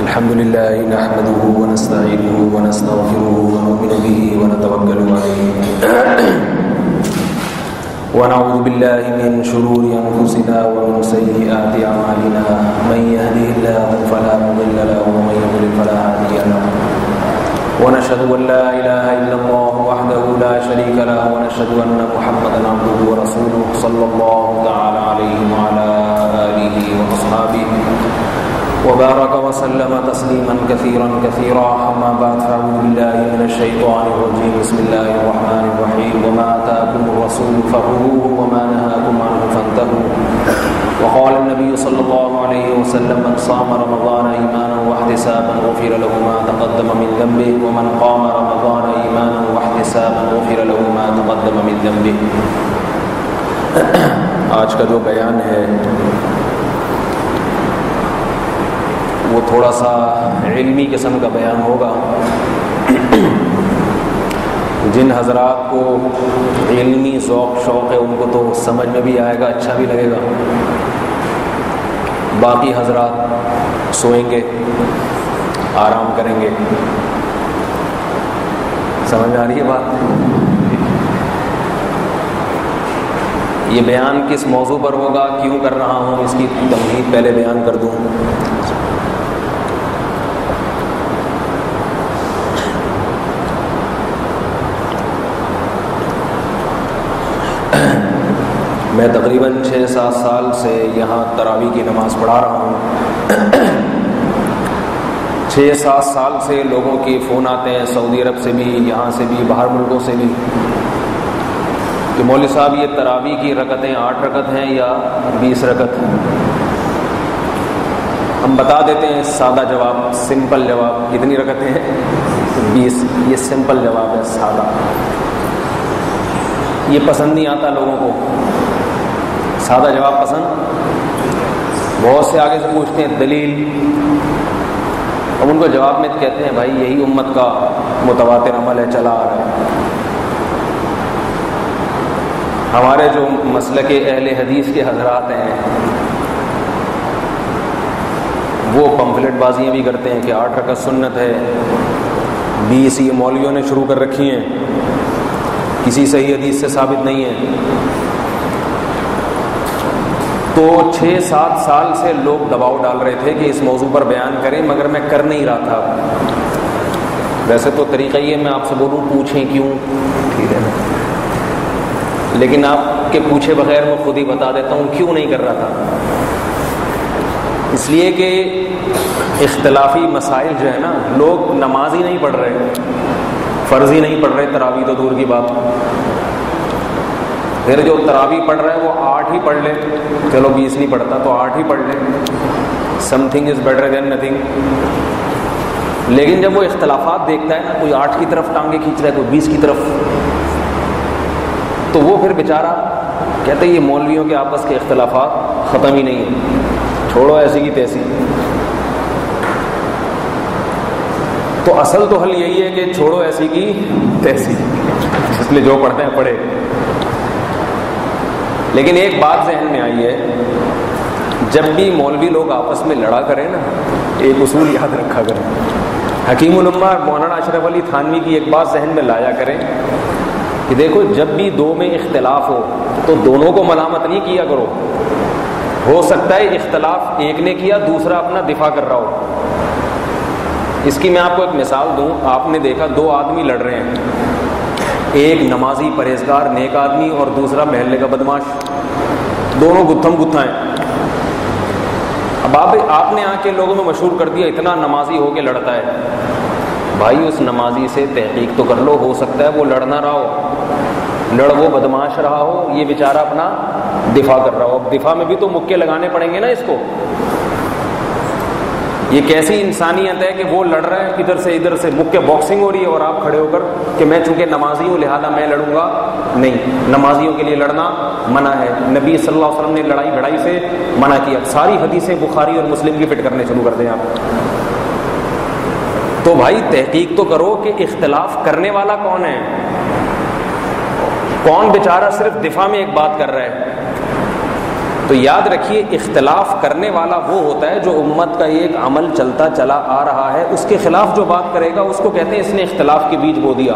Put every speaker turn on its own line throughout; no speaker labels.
الحمد لله نحمده ونستعينه ونستغفره ونؤمن به ونتوكل عليه ونعوذ بالله من شرور أنفسنا ومن سيئات أعمالنا من يهده الله فلا مضل له ومن يضلل فلا هادي له ونشهد أن لا إله إلا الله وحده لا شريك له ونشهد أن محمدا عبده ورسوله صلى الله تعالى عليه وعلى آله وأصحابه وبارك وسلم تسليما كثيرا كثيرا. أما بعد فأعوذ بالله من الشيطان الرجيم. بسم الله الرحمن الرحيم. وما آتاكم الرسول فخذوه وما نهاكم عنه فانتهوا. وقال النبي صلى الله عليه وسلم من صام رمضان إيمانا واحتسابا غفر له ما تقدم من ذنبه ومن قام رمضان إيمانا واحتسابا غفر له ما تقدم من ذنبه. آج کا جو بیان ہے وہ تھوڑا سا علمی قسم کا بیان ہوگا. جن حضرات کو علمی ذوق شوق ہے ان کو تو سمجھ میں بھی آئے گا، اچھا بھی لگے گا. باقی حضرات سوئیں گے، آرام کریں گے. سمجھ میں آ رہی ہے بات؟ یہ بیان کس موضوع پر ہوگا، کیوں کر رہا ہوں، اس کی تمہید پہلے بیان کر دوں. میں تقریباً 6-7 سال سے یہاں تراویح کی نماز پڑھا رہا ہوں. 6-7 سال سے لوگوں کے فون آتے ہیں سعودی عرب سے بھی، یہاں سے بھی، باہر ملکوں سے بھی، کہ مولوی صاحب یہ تراویح کی رکعتیں 8 رکعت ہیں یا 20 رکعت ہیں. ہم بتا دیتے ہیں سادہ جواب، سمپل جواب. کتنی رکعتیں ہیں؟ 20. یہ سمپل جواب ہے، سادہ. یہ پسند نہیں آتا لوگوں کو، سادہ جواب پسند. بہت سے آگے سے پوچھتے ہیں دلیل. اب ان کو جواب میں کہتے ہیں بھائی یہی امت کا متواتر عمل ہے، چلا آ رہا ہے. ہمارے جو مسلک اہل حدیث کے حضرات ہیں وہ پمفلٹ بازیاں بھی کرتے ہیں کہ 8 رکعت سنت ہے، 20 یہ مولویوں نے شروع کر رکھی ہیں، کسی صحیح حدیث سے ثابت نہیں ہے. تو 6-7 سال سے لوگ دباؤ ڈال رہے تھے کہ اس موضوع پر بیان کریں، مگر میں کر نہیں رہا تھا. ویسے تو طریقہ یہ میں آپ سے بولوں پوچھیں کیوں، ٹھیک ہے نا، لیکن آپ کے پوچھے بغیر میں خود ہی بتا دیتا ہوں کیوں نہیں کر رہا تھا. اس لیے کہ اختلافی مسائل جو ہے نا، لوگ نماز ہی نہیں پڑھ رہے، فرض ہی نہیں پڑھ رہے، تراویح تو دور کی بات. پھر جو تراویح پڑھ رہا ہے وہ 8 ہی پڑھ لے، چلو 20 نہیں پڑھتا تو 8 ہی پڑھ لے. Some thing is better than nothing. لیکن جب وہ اختلافات دیکھتا ہے نا، کوئی 8 کی طرف ٹانگیں کھینچ رہا ہے، کوئی 20 کی طرف، تو وہ پھر بیچارہ کہتے ہیں یہ مولویوں کے آپس کے اختلافات ختم ہی نہیں ہیں، چھوڑو ایسی کی تیسی. تو اصل تو حل یہی ہے کہ چھوڑو ایسی کی تیسی، اس لیے جو پڑھتے ہیں پڑھے. لیکن ایک بات ذہن میں آئی ہے، جب بھی مولوی لوگ آپس میں لڑا کریں نا، ایک اصول یاد رکھا کریں. حکیم الامہ مولانا اشرف علی تھانوی کی ایک بات ذہن میں لایا کریں کہ دیکھو جب بھی دو میں اختلاف ہو تو دونوں کو ملامت نہیں کیا کرو. ہو سکتا ہے اختلاف ایک نے کیا، دوسرا اپنا دفاع کر رہا ہو. اس کی میں آپ کو ایک مثال دوں. آپ نے دیکھا 2 آدمی لڑ رہے ہیں، ایک نمازی پرہیزگار نیک آدمی اور دوسرا محلے کا بدماش. دونوں گتھم گتھا ہیں. اب آپ نے آ کے لوگوں میں مشہور کر دیا اتنا نمازی ہو کے لڑتا ہے. بھائی اس نمازی سے تحقیق تو کر لو، ہو سکتا ہے وہ لڑ نہ رہا ہو، لڑ وہ بدماش رہا ہو، یہ بیچارہ اپنا دفاع کر رہا ہو. اب دفاع میں بھی تو مکے لگانے پڑیں گے نا اس کو. یہ کیسی انسانیت ہے کہ وہ لڑ رہے ہیں ادھر سے ادھر سے، مکے باکسنگ ہو رہی ہے اور آپ کھڑے ہو کر کہ میں چونکہ نمازی ہوں لہذا میں لڑوں گا. نہیں، نمازیوں کے لیے لڑنا منع ہے. نبی صلی اللہ علیہ وسلم نے لڑائی بھڑائی سے منع کیا. ساری حدیثیں بخاری اور مسلم کی فٹ کرنے شروع کر دیں آپ. تو بھائی تحقیق تو کرو کہ اختلاف کرنے والا کون ہے، کون بیچارہ صرف دفاع میں ایک بات کر رہا ہے. تو یاد رکھیے اختلاف کرنے والا وہ ہوتا ہے جو امت کا ایک عمل چلتا چلا آ رہا ہے، اس کے خلاف جو بات کرے گا اس کو کہتے ہیں اس نے اختلاف کے بیج بو دیا۔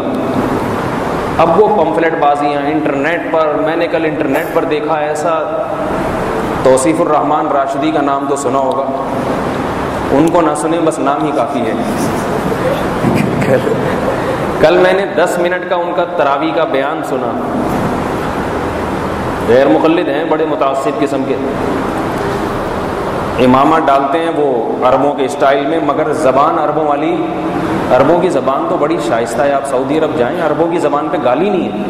اب وہ پمفلٹ بازیاں انٹرنیٹ پر، میں نے کل انٹرنیٹ پر دیکھا ایسا، توصیف الرحمان راشدی کا نام تو سنا ہوگا، ان کو نہ سنیں بس نام ہی کافی ہے۔ کل میں نے 10 منٹ کا ان کا تراویح کا بیان سنا، غیر مقلد ہیں، بڑے متعصب قسم کے، امامہ ڈالتے ہیں وہ عربوں کے اسٹائل میں، مگر زبان عربوں والی، عربوں کی زبان تو بڑی شائستہ ہے، آپ سعودی عرب جائیں عربوں کی زبان پہ گالی نہیں ہے،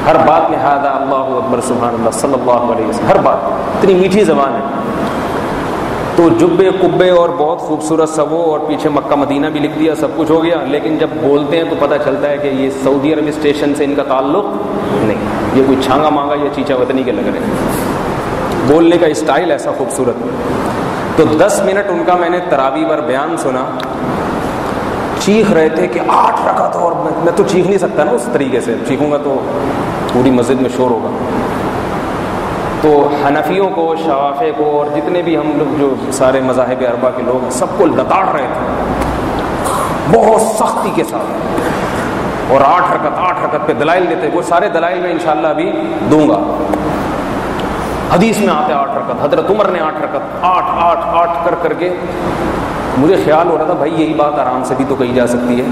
ہر بات میں ہذا اللہ اکبر سبحان اللہ صلی اللہ علیہ وسلم، ہر بات اتنی میٹھی زبان ہے۔ تو جبے کبے اور بہت خوبصورت سبو اور پیچھے مکہ مدینہ بھی لکھ دیا، سب کچھ ہو گیا، لیکن جب بولتے ہیں تو پتہ چلتا ہے کہ یہ سعودی عرب اسٹیشن سے ان کا تعلق نہیں، یہ کوئی چھانگا مانگا یا چیچا وطنی کے لگ رہے ہیں، بولنے کا اسٹائل ایسا خوبصورت۔ تو 10 منٹ ان کا میں نے تراویح پر بیان سنا، چیخ رہے تھے کہ 8 رکعت، اور میں تو چیخ نہیں سکتا نا اس طریقے سے، چیخوں گا تو پوری مسجد میں شور ہوگا۔ تو حنفیوں کو، شوافع کو اور جتنے بھی ہم لوگ جو سارے مذاہب اربعہ کے لوگ ہیں سب کو لتاڑ رہے تھے بہت سختی کے ساتھ، اور 8 رکعت پہ دلائل دیتے، وہ سارے دلائل میں انشاءاللہ ابھی دوں گا۔ حدیث میں آتے 8 رکعت، حضرت عمر نے 8 رکعت، 8 کر کے مجھے خیال ہو رہا تھا بھائی یہی بات آرام سے بھی تو کہی جا سکتی ہے،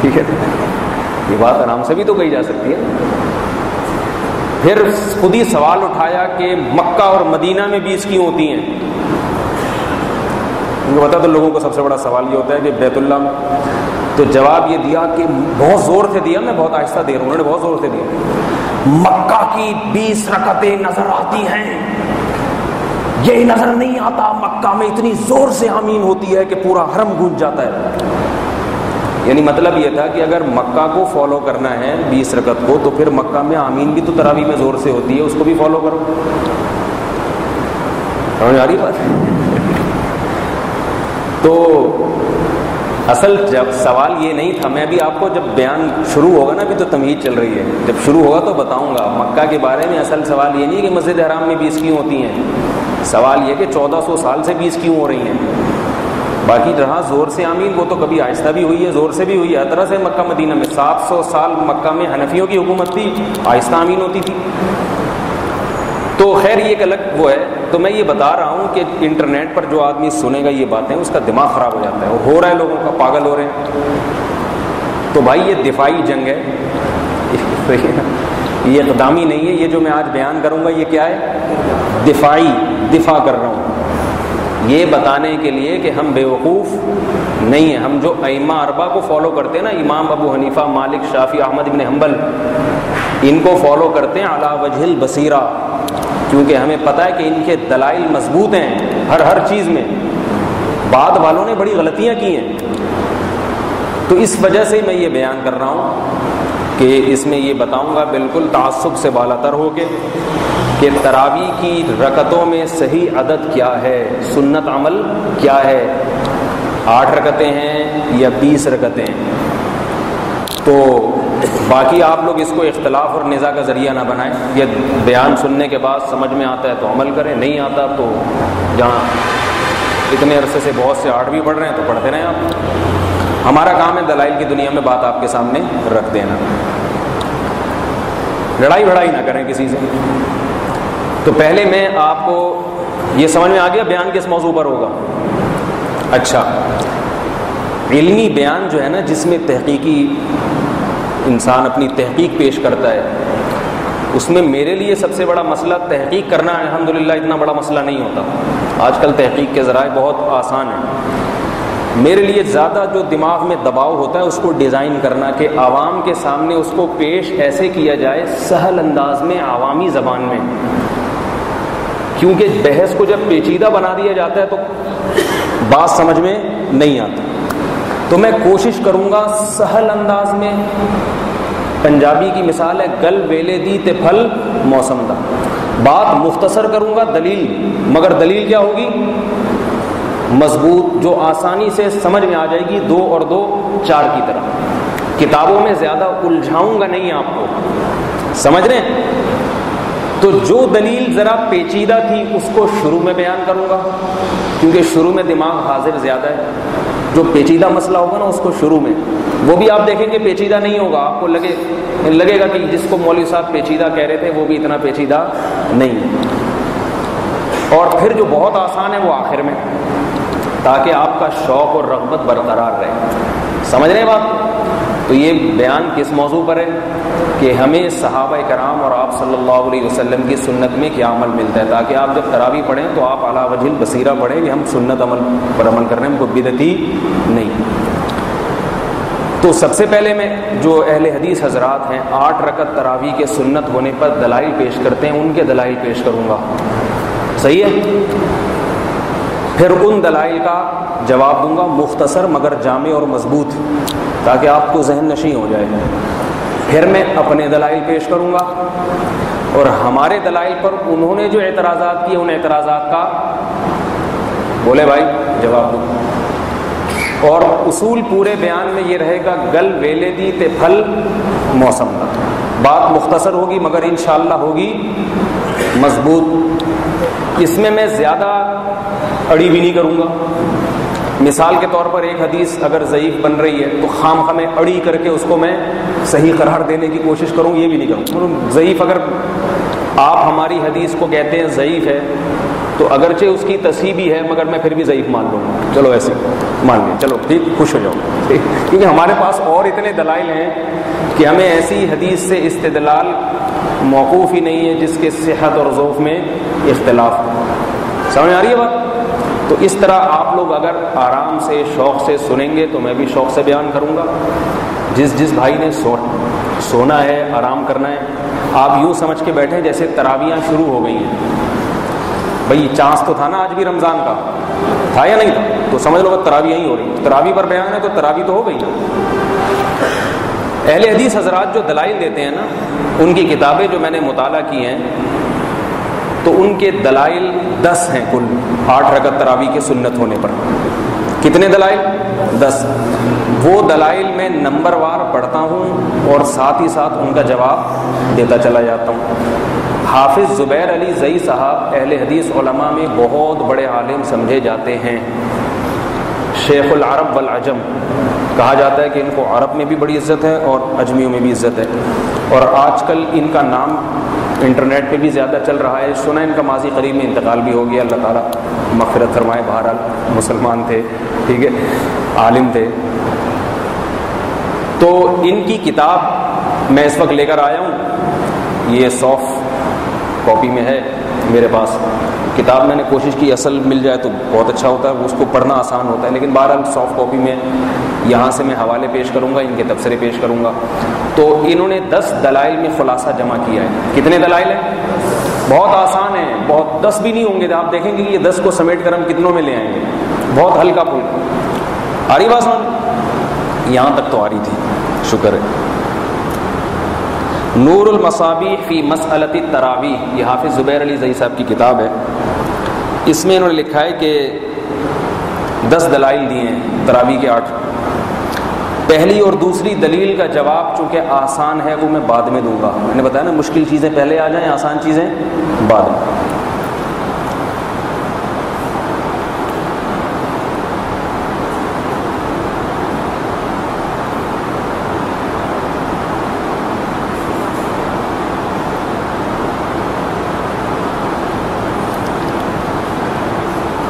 ٹھیک ہے، یہ بات آرام سے بھی تو کہی جا سکتی ہے۔ پھر خود ہی سوال اٹھایا کہ مکہ اور مدینہ میں 20 کیوں ہوتی ہیں؟ ان کو پتا تو لوگوں کو سب سے بڑا سوال یہ ہوتا ہے کہ بیت اللہ میں، تو جواب یہ دیا کہ بہت زور سے دیا، میں بہت آہستہ دے رہا ہوں، انہوں نے بہت زور سے دیا، مکہ کی 20 رکعتیں نظر آتی ہیں، یہ نظر نہیں آتا مکہ میں اتنی زور سے آمین ہوتی ہے کہ پورا حرم گونج جاتا ہے۔ یعنی مطلب یہ تھا کہ اگر مکہ کو فالو کرنا ہے 20 رکعت کو، تو پھر مکہ میں آمین بھی تو تراویح میں زور سے ہوتی ہے، اس کو بھی فالو کرو۔ سمجھ آ رہی بات؟ تو اصل جب سوال یہ نہیں تھا، میں بھی آپ کو جب بیان شروع ہوگا نا، ابھی تو تمہید چل رہی ہے، جب شروع ہوگا تو بتاؤں گا مکہ کے بارے میں۔ اصل سوال یہ نہیں کہ مسجد حرام میں 20 کیوں ہوتی ہیں، سوال یہ کہ 1400 سال سے 20 کیوں ہو رہی ہیں۔ باقی رہا زور سے آمین، وہ تو کبھی آہستہ بھی ہوئی ہے، زور سے بھی ہوئی ہے، ہر طرح سے مکہ مدینہ میں 700 سال مکہ میں حنفیوں کی حکومت تھی، آہستہ آمین ہوتی تھی۔ تو خیر یہ ایک الگ وہ ہے۔ تو میں یہ بتا رہا ہوں کہ انٹرنیٹ پر جو آدمی سنے گا یہ باتیں، اس کا دماغ خراب ہو جاتا ہے، اور ہو رہا ہے لوگوں کا، پاگل ہو رہے ہیں۔ تو بھائی یہ دفاعی جنگ ہے، یہ اقدامی نہیں ہے۔ یہ جو میں آج بیان کروں گا یہ کیا ہے؟ دفاع کر رہا ہوں، یہ بتانے کے لیے کہ ہم بیوقوف نہیں ہیں۔ ہم جو ائمہ اربعہ کو فالو کرتے ہیں نا، امام ابو حنیفہ، مالک، شافعی، احمد بن حنبل، ان کو فالو کرتے ہیں علی وجہ البصیرہ، کیونکہ ہمیں پتہ ہے کہ ان کے دلائل مضبوط ہیں ہر چیز میں۔ بعد والوں نے بڑی غلطیاں کی ہیں، تو اس وجہ سے میں یہ بیان کر رہا ہوں کہ اس میں یہ بتاؤں گا بالکل تعصب سے بالاتر ہو کے کہ تراویح کی رکعتوں میں صحیح عدد کیا ہے، سنت عمل کیا ہے، 8 رکعتیں ہیں یا 20 رکعتیں ہیں۔ تو باقی آپ لوگ اس کو اختلاف اور نزاع کا ذریعہ نہ بنائیں، یہ بیان سننے کے بعد سمجھ میں آتا ہے تو عمل کریں، نہیں آتا تو جہاں اتنے عرصے سے بہت سے 8 بھی پڑھ رہے ہیں تو پڑھتے رہیں آپ۔ ہمارا کام ہے دلائل کی دنیا میں بات آپ کے سامنے رکھ دینا، لڑائی بھڑائی نہ کریں کسی سے۔ تو پہلے میں آپ کو یہ سمجھ میں آ گیا بیان کس موضوع پر ہوگا؟ اچھا، علمی بیان جو ہے نا، جس میں تحقیقی انسان اپنی تحقیق پیش کرتا ہے، اس میں میرے لیے سب سے بڑا مسئلہ تحقیق کرنا ہے۔ الحمدللہ اتنا بڑا مسئلہ نہیں ہوتا، آج کل تحقیق کے ذرائع بہت آسان ہیں۔ میرے لیے زیادہ جو دماغ میں دباؤ ہوتا ہے اس کو ڈیزائن کرنا، کہ عوام کے سامنے اس کو پیش ایسے کیا جائے سہل انداز میں، عوامی زبان میں، کیونکہ بحث کو جب پیچیدہ بنا دیا جاتا ہے تو بات سمجھ میں نہیں آتی۔ تو میں کوشش کروں گا سہل انداز میں، پنجابی کی مثال ہے گل ویلے دی تے پھل موسم دا، بات مختصر کروں گا، دلیل، مگر دلیل کیا ہوگی؟ مضبوط، جو آسانی سے سمجھ میں آ جائے گی، 2 اور 2 4 کی طرح۔ کتابوں میں زیادہ الجھاؤں گا نہیں آپ کو، سمجھ رہے ہیں؟ تو جو دلیل ذرا پیچیدہ تھی اس کو شروع میں بیان کروں گا، کیونکہ شروع میں دماغ حاضر زیادہ ہے. جو پیچیدہ مسئلہ ہوگا نا اس کو شروع میں، وہ بھی آپ دیکھیں گے پیچیدہ نہیں ہوگا، آپ کو لگے گا کہ جس کو مولوی صاحب پیچیدہ کہہ رہے تھے وہ بھی اتنا پیچیدہ نہیں ہے. اور پھر جو بہت آسان ہے وہ آخر میں، تاکہ آپ کا شوق اور رغبت برقرار رہے. سمجھ رہے ہیں بات؟ تو یہ بیان کس موضوع پر ہے کہ ہمیں صحابہ کرام اور آپ صلی اللہ علیہ وسلم کی سنت میں کیا عمل ملتا ہے، تاکہ آپ جب تراویح پڑھیں تو آپ علی وجہ البصیرہ پڑھیں کہ ہم سنت عمل پر عمل کر رہے ہیں، ہم کو بدعتی نہیں. تو سب سے پہلے میں جو اہل حدیث حضرات ہیں 8 رکعت تراویح کے سنت ہونے پر دلائل پیش کرتے ہیں، ان کے دلائل پیش کروں گا. صحیح ہے؟ پھر ان دلائل کا جواب دوں گا مختصر مگر جامع اور مضبوط، تاکہ آپ کو ذہن نشیں ہو جائے. پھر میں اپنے دلائل پیش کروں گا، اور ہمارے دلائل پر انہوں نے جو اعتراضات کیے ان اعتراضات کا بولے بھائی جواب دوں. اور اصول پورے بیان میں یہ رہے گا گل ویلے دی تے پھل موسم کا. بات مختصر ہوگی مگر انشاءاللہ ہوگی مضبوط. اس میں زیادہ اڑی بھی نہیں کروں گا. مثال کے طور پر ایک حدیث اگر ضعیف بن رہی ہے تو خام خواہ میں اڑی کر کے اس کو میں صحیح قرار دینے کی کوشش کروں، یہ بھی نہیں کروں. ضعیف اگر آپ ہماری حدیث کو کہتے ہیں ضعیف ہے تو اگرچہ اس کی تصحیح بھی ہے مگر میں پھر بھی ضعیف مان لوں گا. چلو ایسے مان لیں، چلو ٹھیک، خوش ہو جاؤ، کیونکہ ہمارے پاس اور اتنے دلائل ہیں کہ ہمیں ایسی حدیث سے استدلال موقوف ہی نہیں ہے جس کے صحت اور ضعف میں اختلاف ہو. سمجھ آ رہی ہے بات؟ تو اس طرح آپ لوگ اگر آرام سے شوق سے سنیں گے تو میں بھی شوق سے بیان کروں گا. جس بھائی نے سونا ہے، آرام کرنا ہے، آپ یوں سمجھ کے بیٹھیں جیسے تراویحاں شروع ہو گئی ہیں. بھئی چانس تو تھا نا آج بھی رمضان کا، تھا یا نہیں تھا؟ تو سمجھ لو تراویح ہی ہو رہی. تراویح پر بیان ہے تو تراویح تو ہو گئی. اہل حدیث حضرات جو دلائل دیتے ہیں نا، ان کی کتابیں جو میں نے مطالعہ کی ہیں تو ان کے دلائل 10 ہیں کل 8 رکعت تراویح کے سنت ہونے پر. کتنے دلائل؟ 10. وہ دلائل میں نمبر وار پڑھتا ہوں اور ساتھ ہی ساتھ ان کا جواب دیتا چلا جاتا ہوں. حافظ زبیر علی زئی صاحب اہل حدیث علماء میں بہت بڑے عالم سمجھے جاتے ہیں. شیخ العرب والعجم کہا جاتا ہے کہ ان کو عرب میں بھی بڑی عزت ہے اور عجمیوں میں بھی عزت ہے. اور آج کل ان کا نام انٹرنیٹ پہ بھی زیادہ چل رہا ہے. سنا ان کا ماضی قریب میں انتقال بھی ہو گیا، اللہ تعالیٰ مغفرت فرمائے. بہرحال مسلمان تھے، ٹھیک ہے، عالم تھے. تو ان کی کتاب میں اس وقت لے کر آیا ہوں، یہ سافٹ کاپی میں ہے میرے پاس. کتاب میں نے کوشش کی اصل مل جائے تو بہت اچھا ہوتا ہے، اس کو پڑھنا آسان ہوتا ہے، لیکن بہرحال سافٹ کاپی میں یہاں سے میں حوالے پیش کروں گا، ان کے تبصرے پیش کروں گا. تو انہوں نے 10 دلائل میں خلاصہ جمع کیا ہے. کتنے دلائل ہیں؟ بہت آسان ہے، بہت 10 بھی نہیں ہوں گے. آپ دیکھیں گے کہ یہ 10 کو سمیٹ کر ہم کتنوں میں لے آئیں گے. بہت ہلکا پھلکا. آ رہی بات سمجھ؟ یہاں تک تو آ رہی تھی، شکر ہے. نور المصابیح فی مسئلۃ التراویح، یہ حافظ زبیر علی زئی صاحب کی کتاب ہے. اس میں انہوں نے لکھا ہے کہ 10 دلائل دیے ہیں تراویح کے 8. پہلی اور دوسری دلیل کا جواب چونکہ آسان ہے وہ میں بعد میں دوں گا. میں نے بتایا نا مشکل چیزیں پہلے آ جائیں، آسان چیزیں بعد میں.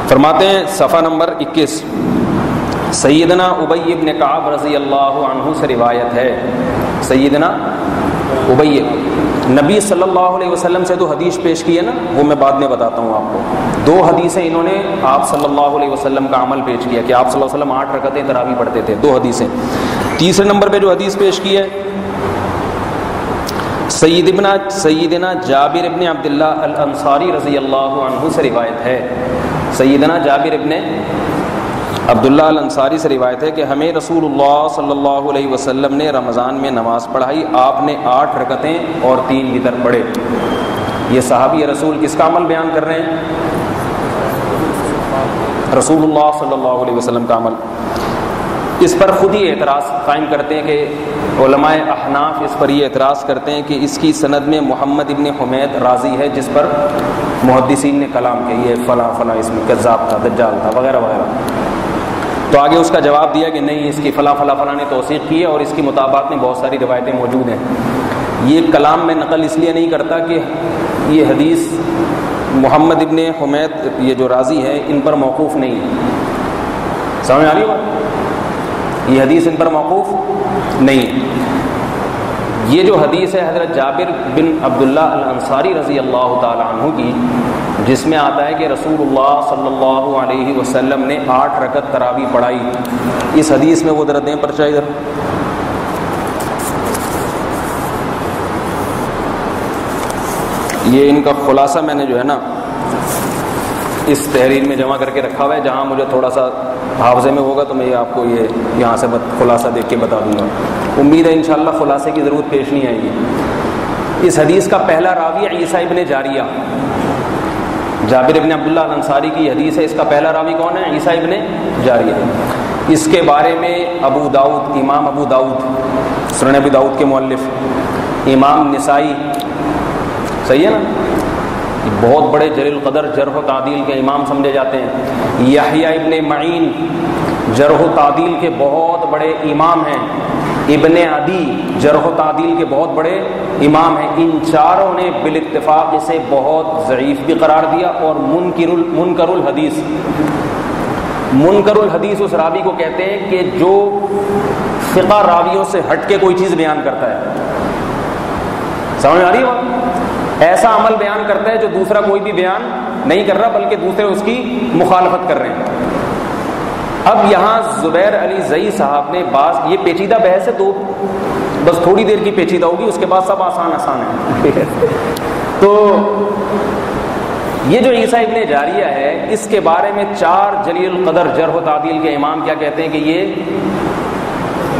فرماتے ہیں صفحہ نمبر 21، سیدنا ابی بن کعب رضی اللہ عنہ سے روایت ہے. سیدنا ابی نبی صلی اللہ علیہ وسلم سے 2 حدیث پیش کی ہے نا، وہ میں بعد میں بتاتا ہوں آپ کو. 2 حدیثیں انہوں نے آپ صلی اللہ علیہ وسلم کا عمل پیش کیا کہ آپ صلی اللہ علیہ وسلم 8 رکعتیں تراویح پڑھتے تھے. 2 حدیثیں. تیسرے نمبر پہ جو حدیث پیش کی ہے سیدنا جابر ابن عبداللہ الانصاری رضی اللہ عنہ سے روایت ہے. سیدنا جابر ابن عبداللہ الانصاری سے روایت ہے کہ ہمیں رسول اللہ صلی اللہ علیہ وسلم نے رمضان میں نماز پڑھائی. آپ نے 8 رکعتیں اور 3 وتر پڑھے. یہ صحابی رسول کس کا عمل بیان کر رہے ہیں؟ رسول اللہ صلی اللہ علیہ وسلم کا عمل. اس پر خود ہی اعتراض قائم کرتے ہیں کہ علماء احناف اس پر یہ اعتراض کرتے ہیں کہ اس کی سند میں محمد ابن حمید راضی ہے، جس پر محدثین نے کلام کیا، یہ فلاں فلاں اس میں کذاب تھا، دجال تھا، وغیرہ وغیرہ۔ تو آگے اس کا جواب دیا کہ نہیں، اس کی فلاں فلاں فلاں نے توثیق کی ہے اور اس کی مطابقت میں بہت ساری روایتیں موجود ہیں۔ یہ کلام میں نقل اس لیے نہیں کرتا کہ یہ حدیث محمد ابن حمید یہ جو راضی ہے ان پر موقوف نہیں ہے، سمجھ آ رہی بات؟ یہ حدیث ان پر موقوف نہیں ہے۔ یہ جو حدیث ہے حضرت جابر بن عبداللہ الانصاری رضی اللہ تعالی عنہ کی، جس میں آتا ہے کہ رسول اللہ صلی اللہ علیہ وسلم نے 8 رکعت تراویح پڑھائی، اس حدیث میں وہ ذرا دیں پرچہ ادھر۔ یہ ان کا خلاصہ میں نے جو ہے نا اس تحریر میں جمع کر کے رکھا ہوا ہے، جہاں مجھے تھوڑا سا حافظے میں ہوگا تو میں یہ آپ کو یہ یہاں سے خلاصہ دیکھ کے بتا دوں گا۔ امید ہے انشاءاللہ خلاصے کی ضرورت پیش نہیں آئے گی۔ اس حدیث کا پہلا راوی عیسیٰ ابن جاریہ، جابر ابن عبداللہ الانصاری کی حدیث ہے، اس کا پہلا راوی کون ہے؟ عیسیٰ ابن جاریہ۔ اس کے بارے میں ابو داؤد، امام ابو داؤد سنن ابی داؤد کے مؤلف، امام نسائی، صحیح ہے نا، بہت بڑے جلیل القدر جرح و تعدیل کے امام سمجھے جاتے ہیں۔ یحییٰ ابن معین جرح و تعدیل کے بہت بڑے امام ہیں۔ ابن عدی جرح و تعدیل کے بہت بڑے امام ہیں۔ ان چاروں نے بالاتفاق اسے بہت ضعیف بھی قرار دیا اور منکر الحدیث، منکر الحدیث اس راوی کو کہتے ہیں کہ جو ثقہ راویوں سے ہٹ کے کوئی چیز بیان کرتا ہے، سمجھ آ رہی ہے؟ ایسا عمل بیان کرتا ہے جو دوسرا کوئی بھی بیان نہیں کر رہا، بلکہ دوسرے اس کی مخالفت کر رہے ہیں۔ اب یہاں زبیر علی زئی صاحب نے یہ پیچیدہ بحث ہے، تو بس تھوڑی دیر کی پیچیدہ ہوگی، اس کے بعد سب آسان ہے۔ تو یہ جو عیسیٰ ابن جاریہ ہے، اس کے بارے میں 4 جلیل القدر جرح و تعدیل کے امام کیا کہتے ہیں کہ یہ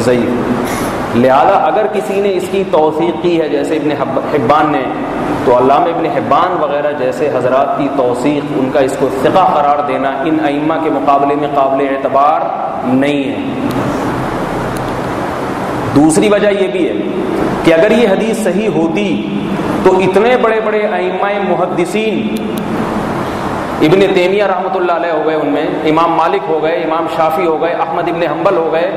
ضعیف، لہذا اگر کسی نے اس کی توثیق کی ہے جیسے ابن حبان نے، تو علامہ ابن حبان وغیرہ جیسے حضرات کی توثیق، ان کا اس کو ثقہ قرار دینا ان ائمہ کے مقابلے میں قابل اعتبار نہیں ہے۔ دوسری وجہ یہ بھی ہے کہ اگر یہ حدیث صحیح ہوتی تو اتنے بڑے بڑے ائمہ محدثین، ابن تیمیہ رحمۃ اللہ علیہ ہو گئے، ان میں امام مالک ہو گئے، امام شافعی ہو گئے، احمد ابن حنبل ہو گئے،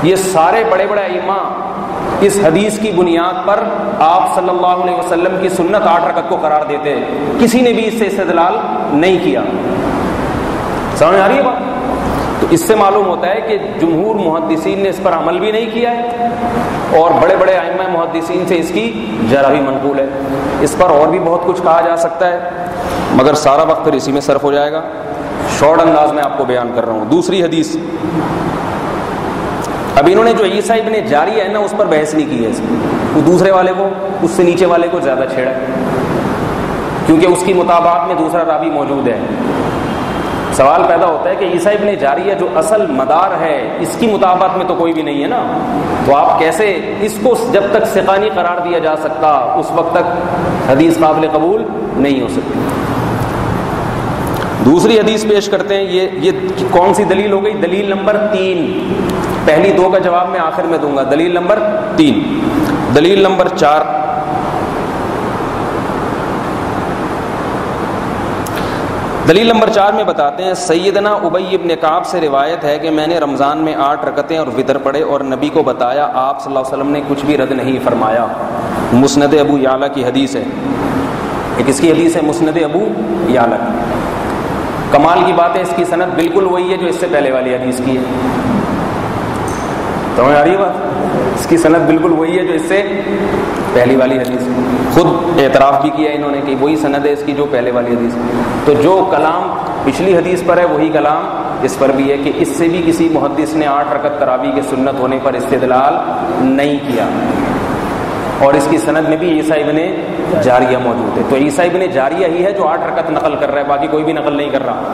یہ سارے بڑے بڑے ائمہ اس حدیث کی بنیاد پر آپ صلی اللہ علیہ وسلم کی سنت 8 رکعت کو قرار دیتے، کسی نے بھی اس سے استدلال نہیں کیا۔ سمجھ آ رہی ہے بات؟ تو اس سے معلوم ہوتا ہے کہ جمہور محدثین نے اس پر عمل بھی نہیں کیا ہے، اور بڑے بڑے ائمہ محدثین سے اس کی جرح بھی منقول ہے۔ اس پر اور بھی بہت کچھ کہا جا سکتا ہے، مگر سارا وقت پھر اسی میں صرف ہو جائے گا، شارٹ انداز میں آپ کو بیان کر رہا ہوں۔ دوسری حدیث، اب انہوں نے جو عیسیٰ ابن جاریہ ہے نا، اس پر بحث نہیں کی ہے، وہ دوسرے والے کو، اس سے نیچے والے کو زیادہ چھیڑا ہے، کیونکہ اس کی مطابقت میں دوسرا راوی موجود ہے۔ سوال پیدا ہوتا ہے کہ عیسیٰ ابن جاریہ جو اصل مدار ہے، اس کی مطابقت میں تو کوئی بھی نہیں ہے نا، تو آپ کیسے اس کو جب تک ثقہ نہیں قرار دیا جا سکتا اس وقت تک حدیث قابل قبول نہیں ہو سکتی۔ دوسری حدیث پیش کرتے ہیں، یہ کون سی دلیل ہو گئی؟ دلیل نمبر 3، پہلی 2 کا جواب میں آخر میں دوں گا۔ دلیل نمبر 3، دلیل نمبر 4، دلیل نمبر 4 میں بتاتے ہیں، سیدنا ابی ابن کعب سے روایت ہے کہ میں نے رمضان میں 8 رکعتیں اور وتر پڑھے اور نبی کو بتایا، آپ صلی اللہ علیہ وسلم نے کچھ بھی رد نہیں فرمایا۔ مسند ابو یعلا کی حدیث ہے، ایک اس کی حدیث ہے مسند ابو یعلا۔ کمال کی بات ہے، اس کی سند بالکل وہی ہے جو اس سے پہلے والی حدیث کی ہے۔ سمجھ آ رہی ہے بات؟ اس کی سند بالکل وہی ہے جو اس سے پہلی والی حدیث، خود اعتراف بھی کیا انہوں نے کہ وہی سند ہے اس کی جو پہلے والی حدیث۔ تو جو کلام پچھلی حدیث پر ہے وہی کلام اس پر بھی ہے کہ اس سے بھی کسی محدث نے 8 رکعت تراویح کے سنت ہونے پر استدلال نہیں کیا، اور اس کی سند میں بھی عیسیٰ ابن جاریہ موجود ہے۔ تو عیسیٰ ابن جاریہ ہی ہے جو 8 رکعت نقل کر رہا ہے، باقی کوئی بھی نقل نہیں کر رہا۔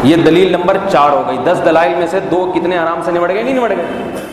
یہ دلیل نمبر 4 ہو گئی۔ 10 دلائل میں سے 2 کتنے آرام سے نمٹ گئے؟ نہیں نمٹ گئے؟